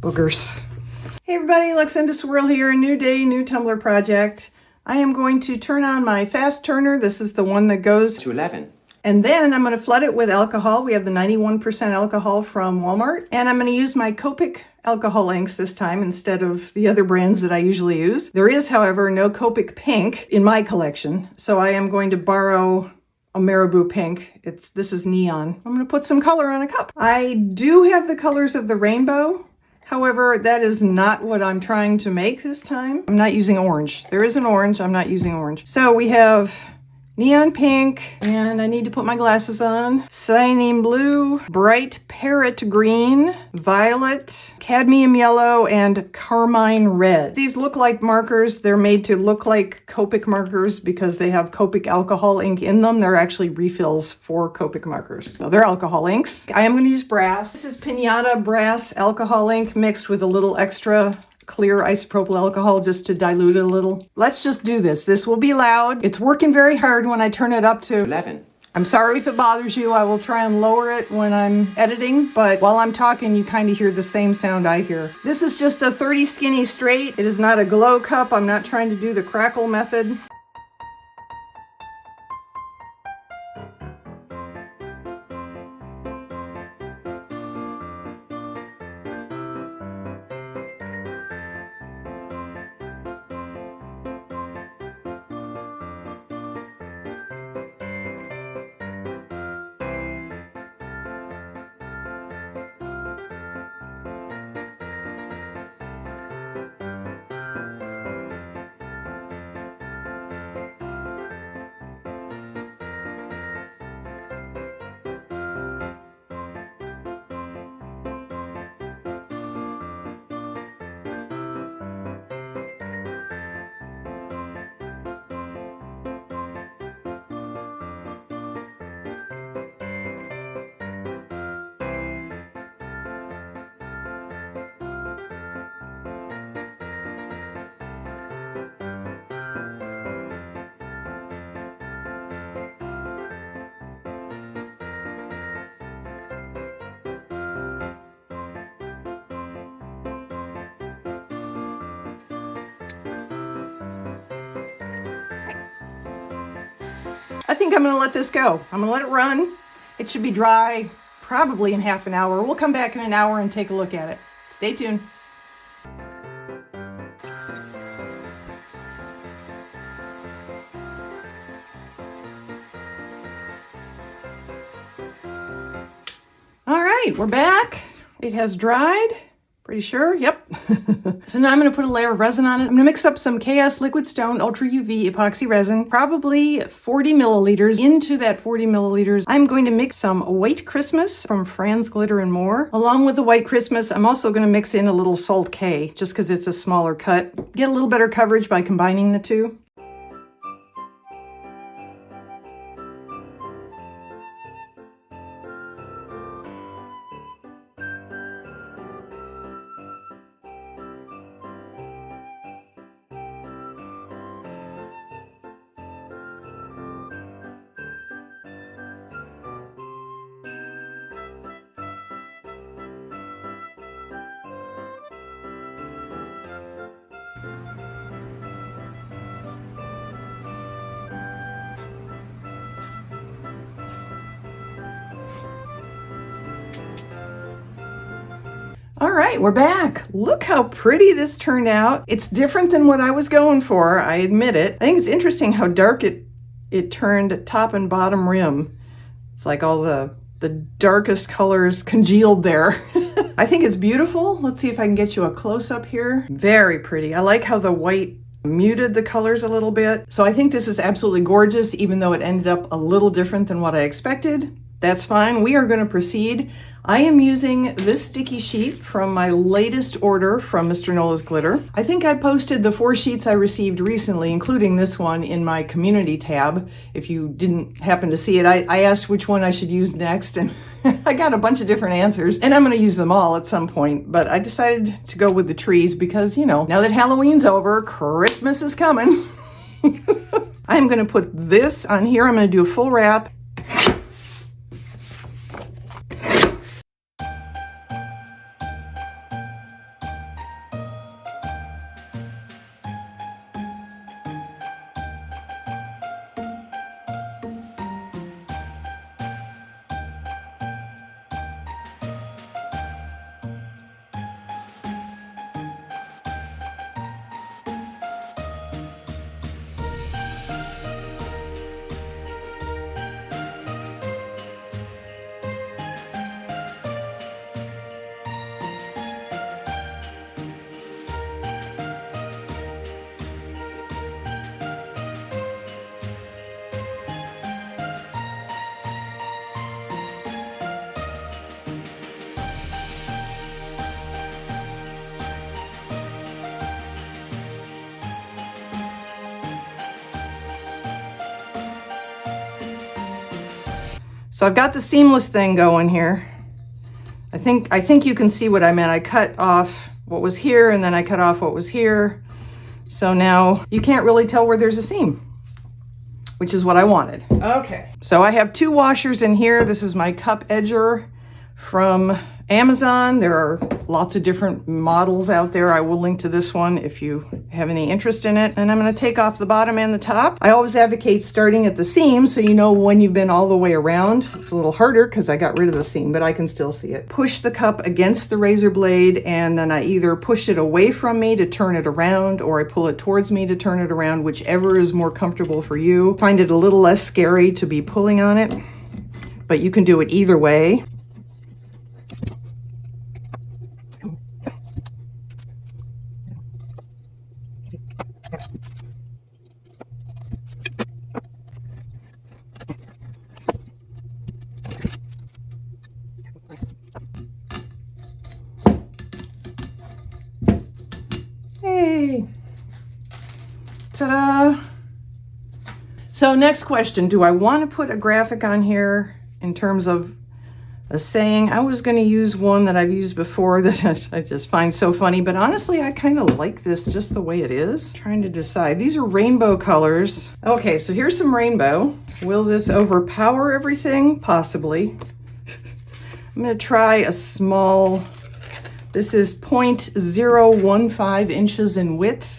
Boogers. Hey everybody, Luxinda Swirl here. New day, new tumbler project. I am going to turn on my fast turner. This is the one that goes to 11. And then I'm going to flood it with alcohol. We have the 91% alcohol from Walmart. And I'm going to use my Copic alcohol inks this time instead of the other brands that I usually use. There is, however, no Copic pink in my collection. So I am going to borrow a Marabou pink. This is neon. I'm going to put some color on a cup. I do have the colors of the rainbow. However, that is not what I'm trying to make this time. I'm not using orange. There is an orange. I'm not using orange. So we have neon pink, and I need to put my glasses on. Cyanine blue, bright parrot green, violet, cadmium yellow, and carmine red. These look like markers. They're made to look like Copic markers because they have Copic alcohol ink in them. They're actually refills for Copic markers. So they're alcohol inks. I am going to use brass. This is Pinata brass alcohol ink mixed with a little extra clear isopropyl alcohol just to dilute it a little. Let's just do this. This will be loud. It's working very hard when I turn it up to 11. I'm sorry if it bothers you. I will try and lower it when I'm editing, but while I'm talking, you kind of hear the same sound I hear. This is just a 30 skinny straight. It is not a glow cup. I'm not trying to do the crackle method. I think I'm going to let this go. I'm going to let it run. It should be dry probably in half an hour. We'll come back in an hour and take a look at it. Stay tuned. All right, we're back. It has dried. Pretty sure? Yep. So now I'm going to put a layer of resin on it. I'm going to mix up some Chaos Liquid Stone Ultra UV epoxy resin, probably 40 milliliters. Into that 40 milliliters, I'm going to mix some White Christmas from Franz Glitter and More. Along with the White Christmas, I'm also going to mix in a little Salt K, just because it's a smaller cut. Get a little better coverage by combining the two. All right, we're back. Look how pretty this turned out. It's different than what I was going for, I admit it. I think it's interesting how dark it turned top and bottom rim. It's like all the darkest colors congealed there. I think it's beautiful. Let's see if I can get you a close-up here. Very pretty. I like how the white muted the colors a little bit. So I think this is absolutely gorgeous, even though it ended up a little different than what I expected. That's fine. We are going to proceed. I am using this sticky sheet from my latest order from Mr. Nola's Glitter. I think I posted the 4 sheets I received recently, including this one, in my community tab. If you didn't happen to see it, I asked which one I should use next, and I got a bunch of different answers, and I'm going to use them all at some point, but I decided to go with the trees because, you know, now that Halloween's over, Christmas is coming. I'm going to put this on here. I'm going to do a full wrap. So I've got the seamless thing going here. I think you can see what I meant. I cut off what was here and then I cut off what was here. So now you can't really tell where there's a seam, which is what I wanted. Okay, so I have 2 washers in here. This is my cup edger from Amazon. There are lots of different models out there. I will link to this one if you have any interest in it. And I'm going to take off the bottom and the top. I always advocate starting at the seam so you know when you've been all the way around. It's a little harder because I got rid of the seam, but I can still see it. Push the cup against the razor blade, and then I either push it away from me to turn it around, or I pull it towards me to turn it around, whichever is more comfortable for you. Find it a little less scary to be pulling on it, but you can do it either way. Hey, ta-da! So next question, do I want to put a graphic on here in terms of a saying? I was going to use one that I've used before that I just find so funny, but honestly, I kind of like this just the way it is. Trying to decide. These are rainbow colors. Okay, so here's some rainbow. Will this overpower everything? Possibly. I'm going to try a small, this is 0.015 inches in width.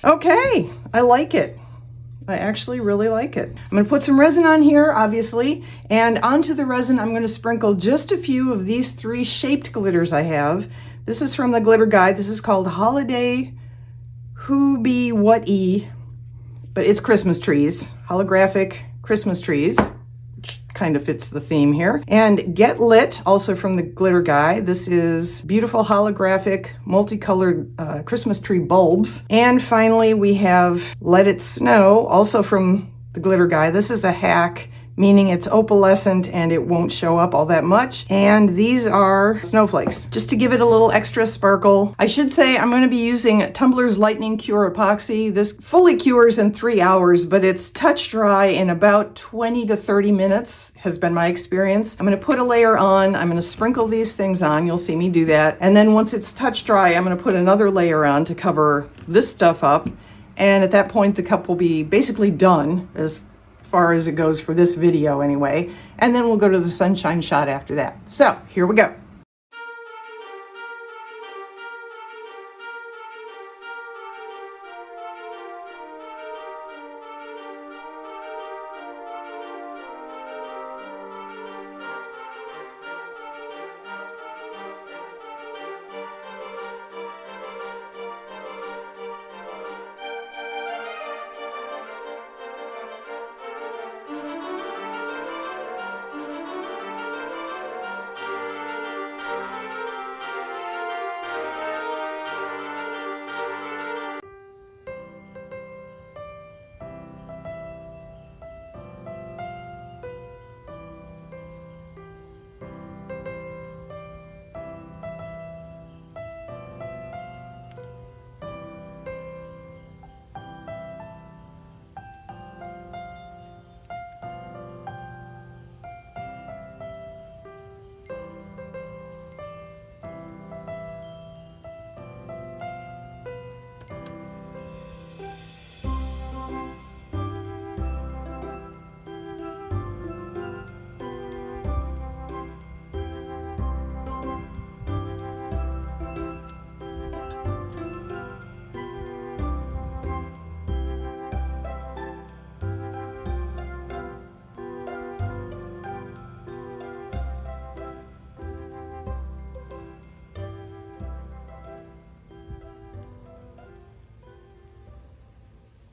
Okay, I like it. I actually really like it. I'm going to put some resin on here, obviously, and onto the resin I'm going to sprinkle just a few of these 3 shaped glitters I have. This is from the glitter guide. This is called Holiday Who Be What E, but it's Christmas trees, holographic Christmas trees, which kind of fits the theme here. And Get Lit, also from the glitter guide. This is beautiful holographic multicolored Christmas tree bulbs. And finally we have Let It Snow, also from the glitter guide. This is a hack, meaning it's opalescent and it won't show up all that much. And these are snowflakes, just to give it a little extra sparkle. I should say I'm going to be using Tumbler's Lightning Cure Epoxy. This fully cures in 3 hours, but it's touch dry in about 20 to 30 minutes, has been my experience. I'm going to put a layer on. I'm going to sprinkle these things on. You'll see me do that. And then once it's touch dry, I'm going to put another layer on to cover this stuff up. And at that point, the cup will be basically done, as far as it goes for this video anyway, and then we'll go to the sunshine shot after that. So here we go.